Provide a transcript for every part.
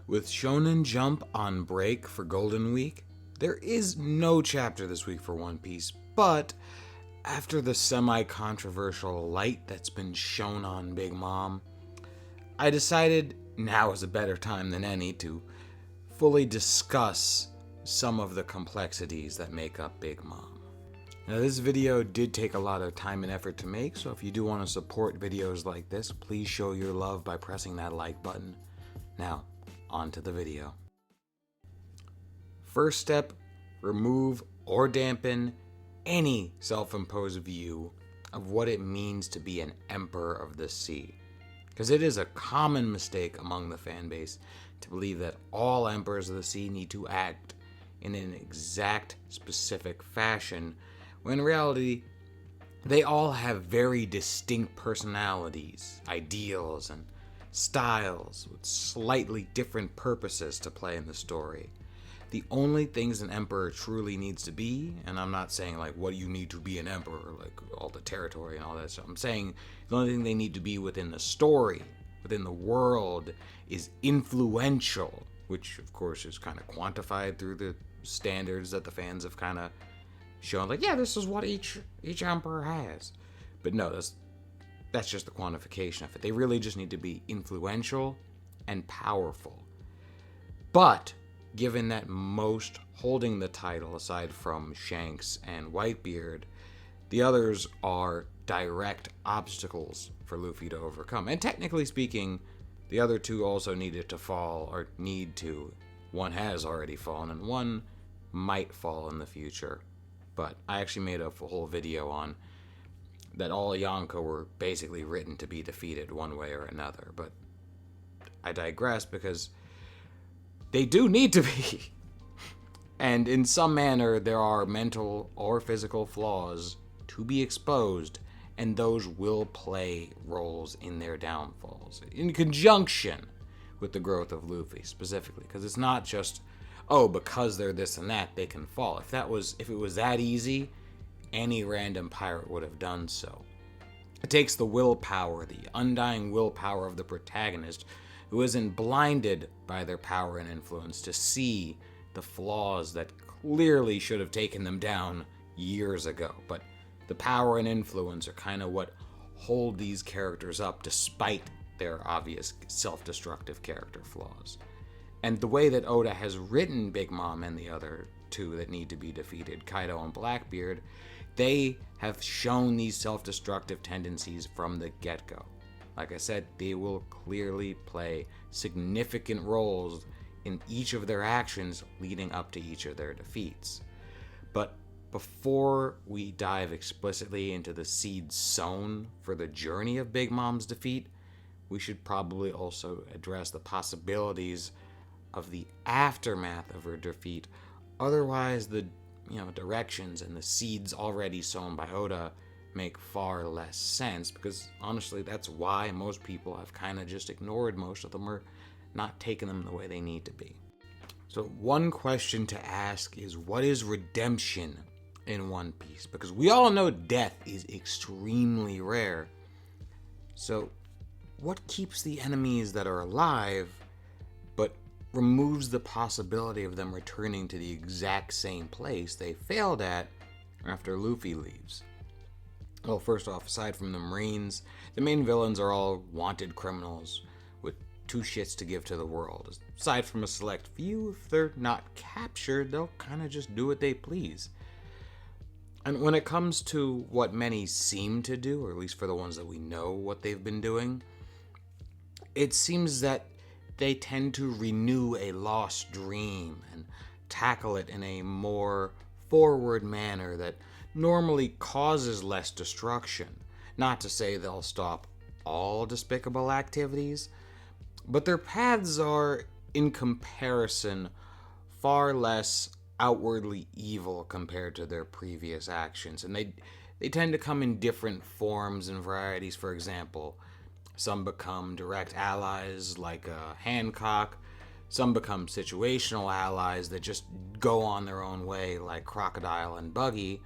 With Shonen Jump on break for Golden Week, there is no chapter this week for One Piece, but after the semi-controversial light that's been shown on Big Mom, I decided now is a better time than any to fully discuss some of the complexities that make up Big Mom. Now, this video did take a lot of time and effort to make, so if you do want to support videos like this, please show your love by pressing that like button. Now, on to the video. First step, remove or dampen any self-imposed view of what it means to be an emperor of the sea. Because it is a common mistake among the fan base to believe that all emperors of the sea need to act in an exact specific fashion, when in reality, they all have very distinct personalities, ideals, and styles with slightly different purposes to play in the story. The only things an emperor truly needs to be, and I'm not saying like what you need to be an emperor, like all the territory and all that stuff. I'm saying the only thing they need to be within the story, within the world, is influential, which of course is kind of quantified through the standards that the fans have kind of shown. Like, yeah, this is what each emperor has. But no, that's just the quantification of it. They really just need to be influential and powerful. But given that most holding the title, aside from Shanks and Whitebeard, the others are direct obstacles for Luffy to overcome. And technically speaking, the other two also needed to fall, or need to. One has already fallen, and one might fall in the future. But I actually made a whole video on that all Yonko were basically written to be defeated one way or another. But I digress, because they do need to be. And in some manner, there are mental or physical flaws to be exposed, and those will play roles in their downfalls, in conjunction with the growth of Luffy specifically. Because it's not just, oh, because they're this and that, they can fall. If it was that easy, any random pirate would have done so. It takes the willpower, the undying willpower of the protagonist, who isn't blinded by their power and influence, to see the flaws that clearly should have taken them down years ago. But the power and influence are kind of what hold these characters up despite their obvious self-destructive character flaws. And the way that Oda has written Big Mom and the other two that need to be defeated, Kaido and Blackbeard, they have shown these self-destructive tendencies from the get-go. Like I said, they will clearly play significant roles in each of their actions leading up to each of their defeats. But before we dive explicitly into the seeds sown for the journey of Big Mom's defeat, we should probably also address the possibilities of the aftermath of her defeat. Otherwise, the directions and the seeds already sown by Oda make far less sense, because honestly, that's why most people have kind of just ignored most of them, or not taken them the way they need to be. So one question to ask is, what is redemption in One Piece? Because we all know death is extremely rare. So what keeps the enemies that are alive, but removes the possibility of them returning to the exact same place they failed at after Luffy leaves? Well, first off, aside from the Marines, the main villains are all wanted criminals with two shits to give to the world. Aside from a select few, if they're not captured, they'll kind of just do what they please. And when it comes to what many seem to do, or at least for the ones that we know what they've been doing, it seems that they tend to renew a lost dream and tackle it in a more forward manner that normally causes less destruction. Not to say they'll stop all despicable activities, but their paths are, in comparison, far less outwardly evil compared to their previous actions. And they tend to come in different forms and varieties. For example, some become direct allies like Hancock. Some become situational allies that just go on their own way like Crocodile and Buggy.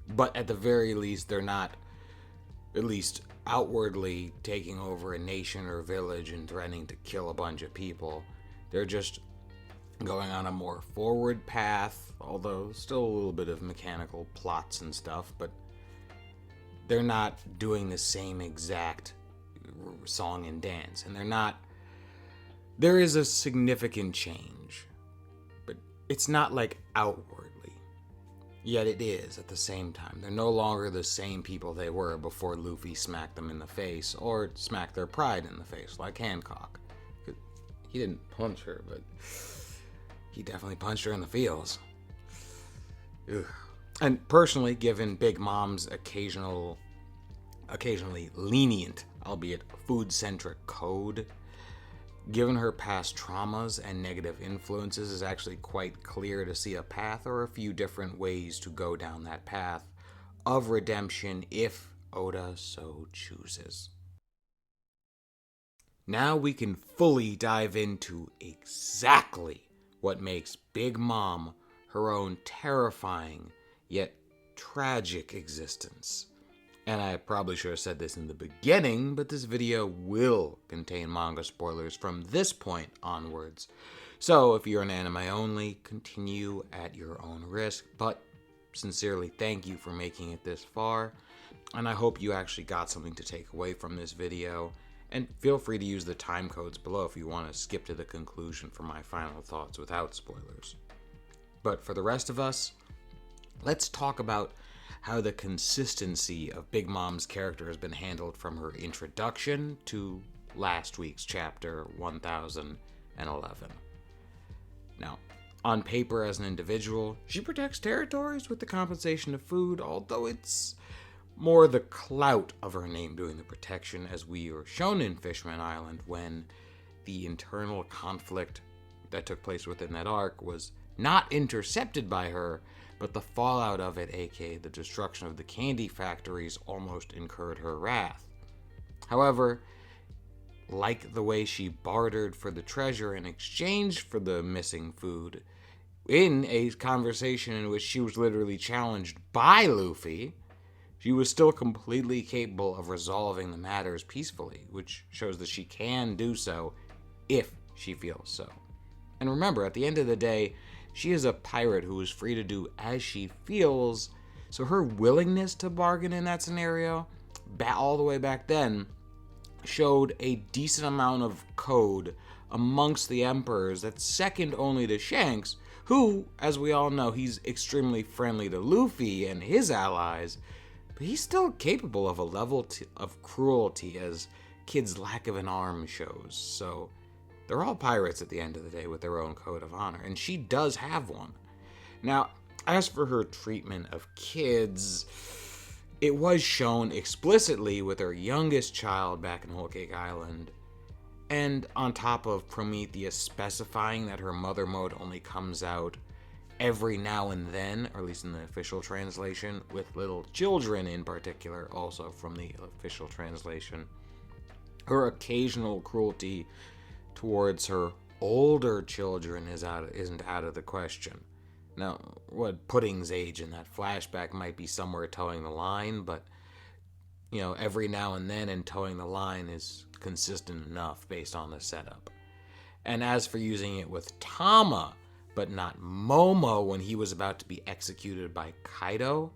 But at the very least, they're not, at least outwardly, taking over a nation or village and threatening to kill a bunch of people. They're just going on a more forward path, although still a little bit of mechanical plots and stuff, but they're not doing the same exact song and dance. And there is a significant change, but it's not like outwardly. Yet it is at the same time. They're no longer the same people they were before Luffy smacked them in the face, or smacked their pride in the face, like Hancock. He didn't punch her, but he definitely punched her in the feels. Ugh. And personally, given Big Mom's occasionally lenient, albeit food-centric code, given her past traumas and negative influences, is actually quite clear to see a path or a few different ways to go down that path of redemption if Oda so chooses. Now we can fully dive into exactly what makes Big Mom her own terrifying yet tragic existence. And I probably should have said this in the beginning, but this video will contain manga spoilers from this point onwards. So if you're an anime only, continue at your own risk, but sincerely thank you for making it this far, and I hope you actually got something to take away from this video, and feel free to use the time codes below if you want to skip to the conclusion for my final thoughts without spoilers. But for the rest of us, let's talk about how the consistency of Big Mom's character has been handled from her introduction to last week's chapter 1011. Now, on paper as an individual, she protects territories with the compensation of food, although it's more the clout of her name doing the protection, as we were shown in Fishman Island when the internal conflict that took place within that arc was not intercepted by her, but the fallout of it, aka the destruction of the candy factories, almost incurred her wrath. However, like the way she bartered for the treasure in exchange for the missing food, in a conversation in which she was literally challenged by Luffy, she was still completely capable of resolving the matters peacefully, which shows that she can do so if she feels so. And remember, at the end of the day, she is a pirate who is free to do as she feels, so her willingness to bargain in that scenario, all the way back then, showed a decent amount of code amongst the emperors that's second only to Shanks, who, as we all know, he's extremely friendly to Luffy and his allies, but he's still capable of a level of cruelty, as Kid's lack of an arm shows. So they're all pirates at the end of the day with their own code of honor, and she does have one. Now, as for her treatment of kids, it was shown explicitly with her youngest child back in Whole Cake Island, and on top of Prometheus specifying that her mother mode only comes out every now and then, or at least in the official translation, with little children in particular, also from the official translation. Her occasional cruelty towards her older children isn't out of the question. Now, what Pudding's age in that flashback might be somewhere towing the line, but, every now and then and towing the line is consistent enough based on the setup. And as for using it with Tama, but not Momo when he was about to be executed by Kaido,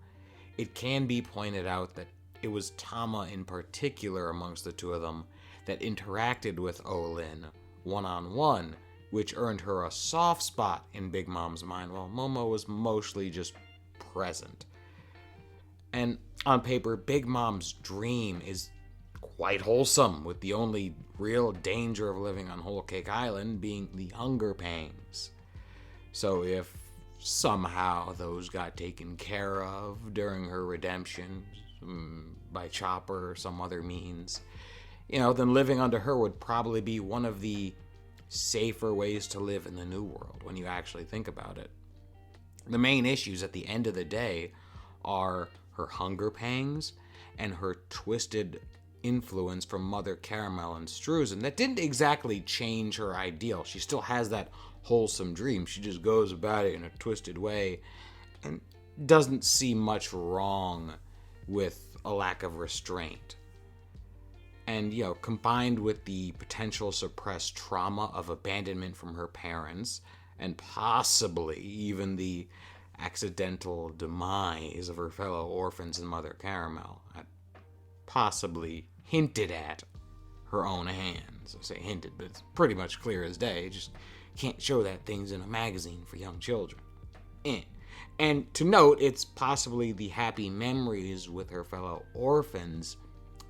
it can be pointed out that it was Tama in particular amongst the two of them that interacted with Olin one-on-one, which earned her a soft spot in Big Mom's mind, while Momo was mostly just present. And on paper, Big Mom's dream is quite wholesome, with the only real danger of living on Whole Cake Island being the hunger pangs. So if somehow those got taken care of during her redemption by Chopper or some other means, then living under her would probably be one of the safer ways to live in the New World when you actually think about it. The main issues at the end of the day are her hunger pangs and her twisted influence from Mother Caramel and Struzen that didn't exactly change her ideal. She still has that wholesome dream. She just goes about it in a twisted way and doesn't see much wrong with a lack of restraint. And, combined with the potential suppressed trauma of abandonment from her parents, and possibly even the accidental demise of her fellow orphans and Mother Caramel, possibly hinted at her own hands. I say hinted, but it's pretty much clear as day. Just can't show that things in a magazine for young children. And to note, it's possibly the happy memories with her fellow orphans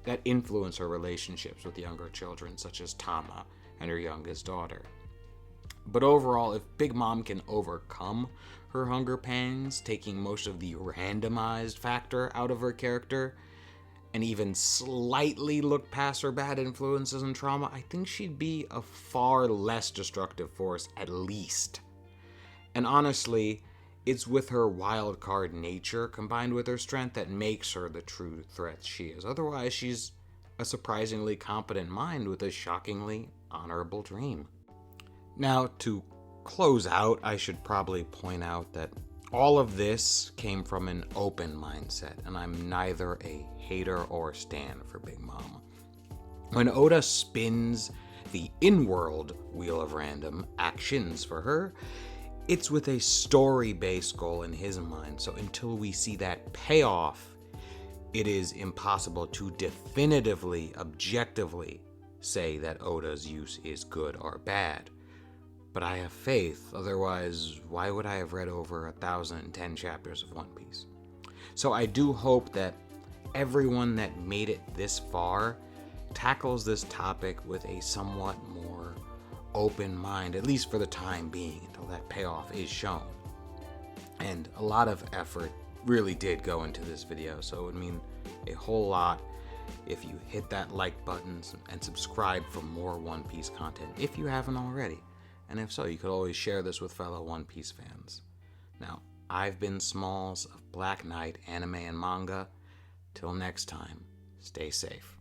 that influence her relationships with younger children, such as Tama and her youngest daughter. But overall, if Big Mom can overcome her hunger pangs, taking most of the randomized factor out of her character, and even slightly look past her bad influences and trauma, I think she'd be a far less destructive force, at least. And honestly, it's with her wild card nature combined with her strength that makes her the true threat she is. Otherwise, she's a surprisingly competent mind with a shockingly honorable dream. Now, to close out, I should probably point out that all of this came from an open mindset, and I'm neither a hater or stan for Big Mom. When Oda spins the in-world wheel of random actions for her, it's with a story-based goal in his mind, so until we see that payoff, it is impossible to definitively, objectively say that Oda's use is good or bad. But I have faith, otherwise why would I have read over 1,010 chapters of One Piece? So I do hope that everyone that made it this far tackles this topic with a somewhat more open mind, at least for the time being, until that payoff is shown. And a lot of effort really did go into this video, so it would mean a whole lot if you hit that like button and subscribe for more One Piece content, if you haven't already. And if so, you could always share this with fellow One Piece fans. Now, I've been Smalls of Black Knight Anime and Manga. Till next time, stay safe.